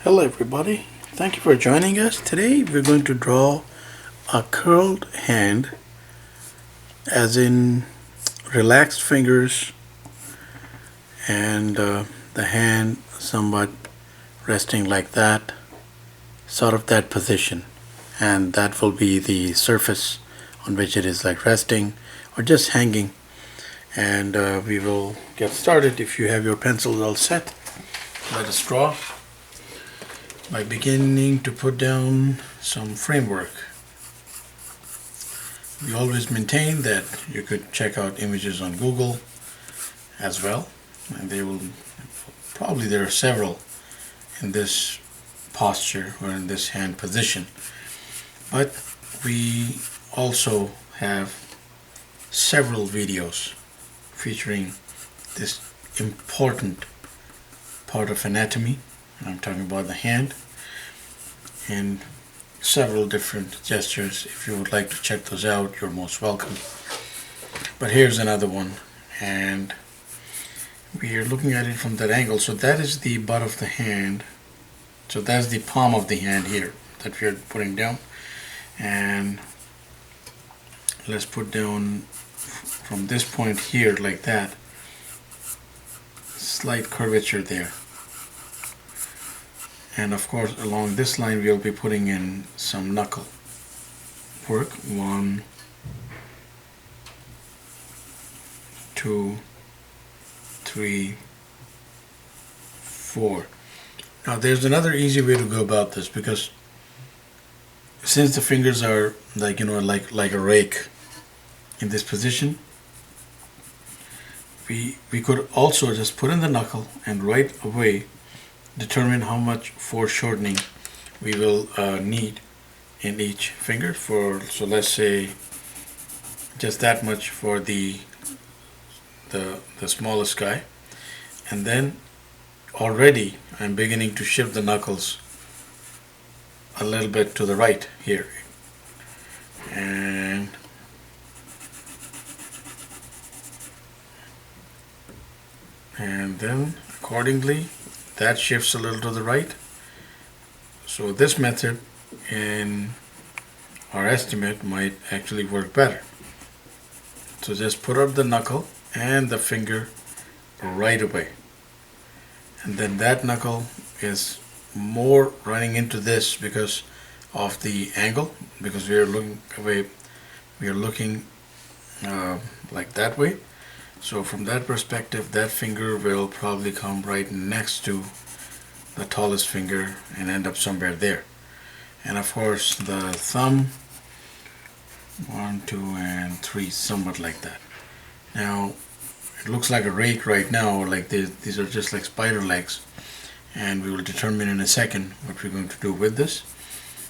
Hello everybody, thank you for joining us. Today we're going to draw a curled hand, as in relaxed fingers and the hand somewhat resting like that, sort of that position, and that will be the surface on which it is like resting or just hanging. And we will get started. If you have your pencils all set, let us draw by beginning to put down some framework. We always maintain that you could check out images on Google as well, and there are several in this posture or in this hand position, but we also have several videos featuring this important part of anatomy. I'm talking about the hand, and several different gestures. If you would like to check those out, you're most welcome. But here's another one, and we are looking at it from that angle. So that is the butt of the hand. So that's the palm of the hand here that we are putting down. And let's put down from this point here like that. Slight curvature there. And of course, along this line, we'll be putting in some knuckle work. 1, 2, 3, 4. Now, there's another easy way to go about this, because since the fingers are like a rake in this position, we could also just put in the knuckle and right away determine how much foreshortening we will need in each finger. So let's say just that much for the smallest guy, and then already I'm beginning to shift the knuckles a little bit to the right here, and then accordingly that shifts a little to the right. So this method in our estimate might actually work better. So just put up the knuckle and the finger right away, and then that knuckle is more running into this because of the angle, because we are looking away, we are looking like that way. So from that perspective, that finger will probably come right next to the tallest finger and end up somewhere there. And of course the thumb, 1, 2, and 3, somewhat like that. Now it looks like a rake right now, like these are just like spider legs, and we will determine in a second what we're going to do with this.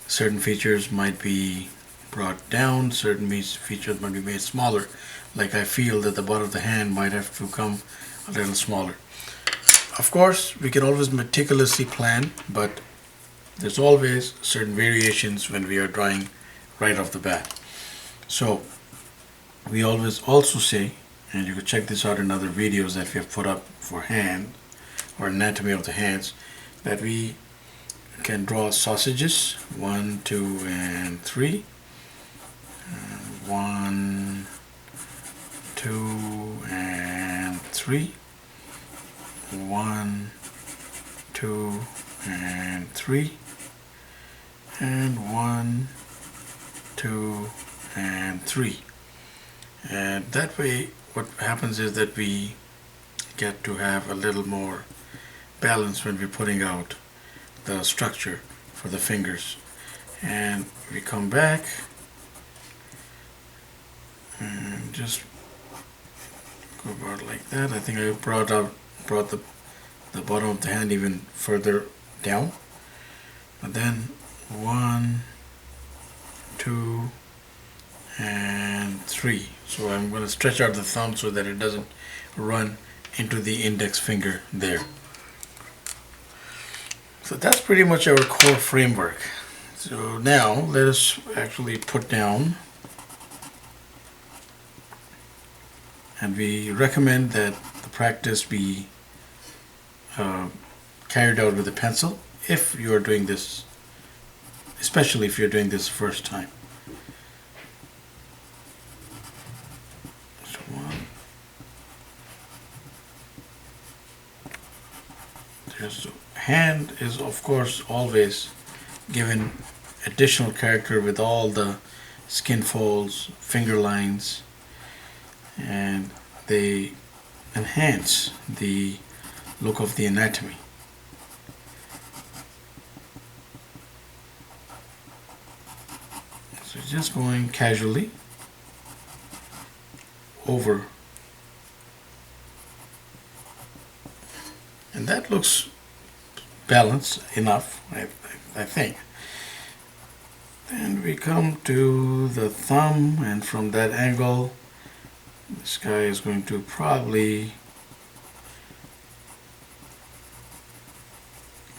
Certain features might be brought down, certain features might be made smaller. Like I feel that the butt of the hand might have to come a little smaller. Of course, we can always meticulously plan, but there's always certain variations when we are drawing right off the bat. So we always also say, and you can check this out in other videos that we have put up for hand or anatomy of the hands, that we can draw sausages, 1, 2, and 3. 1, 2, and 3. 1, 2, and 3. And 1, 2, and 3. And that way what happens is that we get to have a little more balance when we're putting out the structure for the fingers. And we come back and just go about like that. I think I brought the bottom of the hand even further down. And then 1, 2, and 3. So I'm going to stretch out the thumb so that it doesn't run into the index finger there. So that's pretty much our core framework. So now let us actually put down, and we recommend that the practice be carried out with a pencil if you are doing this, especially if you're doing this first time. So there's hand is of course always given additional character with all the skin folds, finger lines, and they enhance the look of the anatomy. So just going casually over, and that looks balanced enough, I think. Then we come to the thumb, and from that angle this guy is going to probably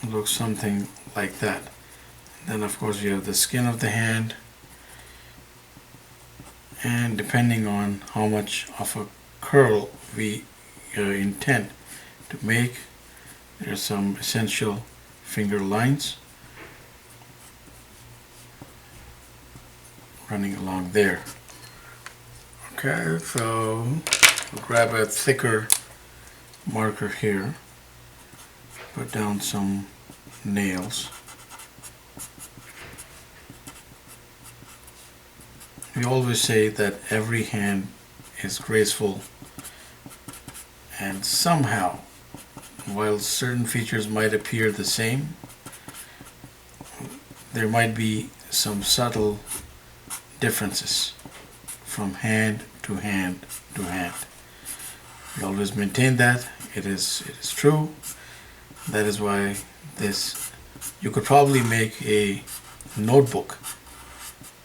look something like that. Then of course you have the skin of the hand, and depending on how much of a curl we intend to make, there's some essential finger lines running along there. Okay, so we'll grab a thicker marker here, put down some nails. We always say that every hand is graceful, and somehow, while certain features might appear the same, there might be some subtle differences from hand to hand to hand. We always maintain that. It is true. That is why this, you could probably make a notebook,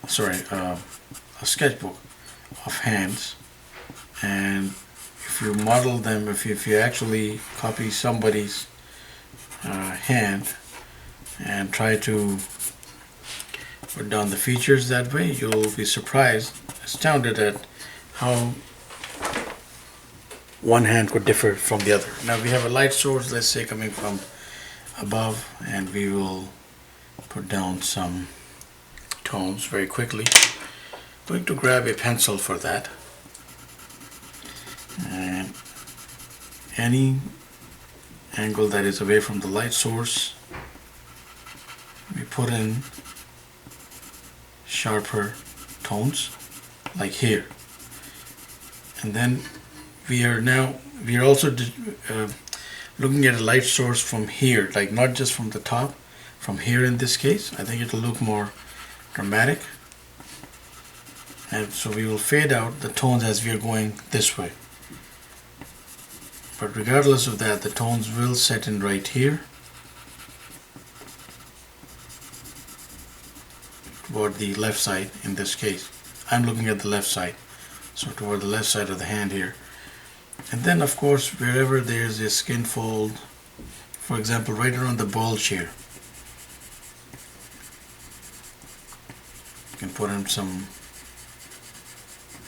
a sketchbook of hands, and if you model them, if you actually copy somebody's hand and try to put down the features that way, you'll be astounded at how one hand could differ from the other. Now we have a light source, let's say, coming from above, and we will put down some tones very quickly. I'm going to grab a pencil for that, and any angle that is away from the light source, we put in sharper tones like here. And then we are also looking at a light source from here, like not just from the top, from here in this case. I think it'll look more dramatic, and so we will fade out the tones as we are going this way. But regardless of that, the tones will set in right here toward the left side. In this case, I'm looking at the left side, so toward the left side of the hand here. And then of course, wherever there's a skin fold, for example right around the bulge here, you can put in some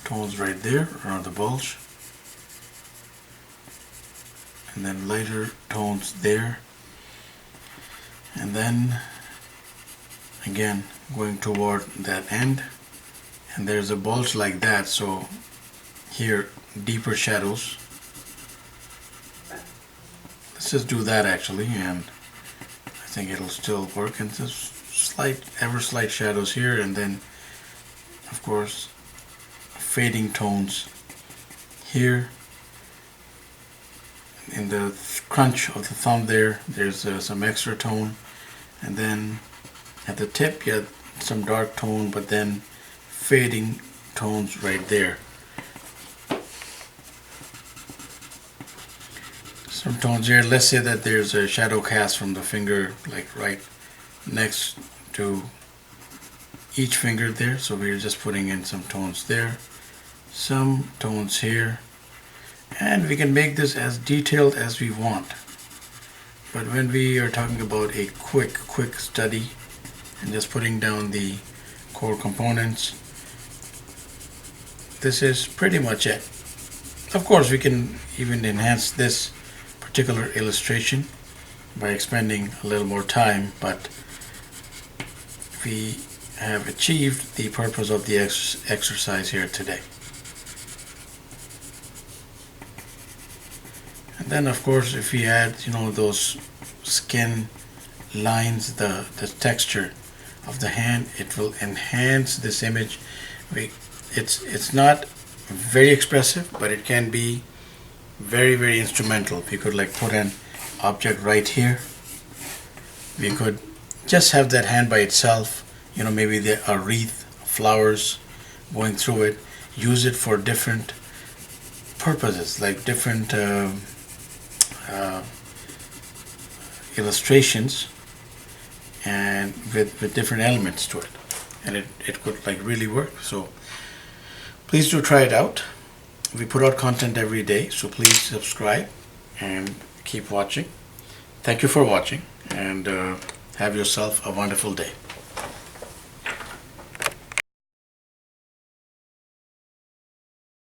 tones right there around the bulge, and then lighter tones there, and then again going toward that end, and there's a bulge like that, so here deeper shadows. Let's just do that actually, and I think it'll still work. And just ever slight shadows here, and then of course fading tones here. In the crunch of the thumb there's some extra tone, and then at the tip you have some dark tone, but then fading tones right there. Some tones here, let's say that there's a shadow cast from the finger, like right next to each finger there, so we're just putting in some tones there, some tones here, and we can make this as detailed as we want. But when we are talking about a quick study and just putting down the core components, this is pretty much it. Of course we can even enhance this particular illustration by expending a little more time, but we have achieved the purpose of the exercise here today. And then of course if we add those skin lines, the texture of the hand, it will enhance this image. It's not very expressive, but it can be very, very instrumental. We could like put an object right here. We could just have that hand by itself, maybe a wreath, flowers going through it, use it for different purposes, like different illustrations, and with different elements to it, and it could like really work. So please do try it out. We put out content every day, so please subscribe and keep watching. Thank you for watching, and have yourself a wonderful day.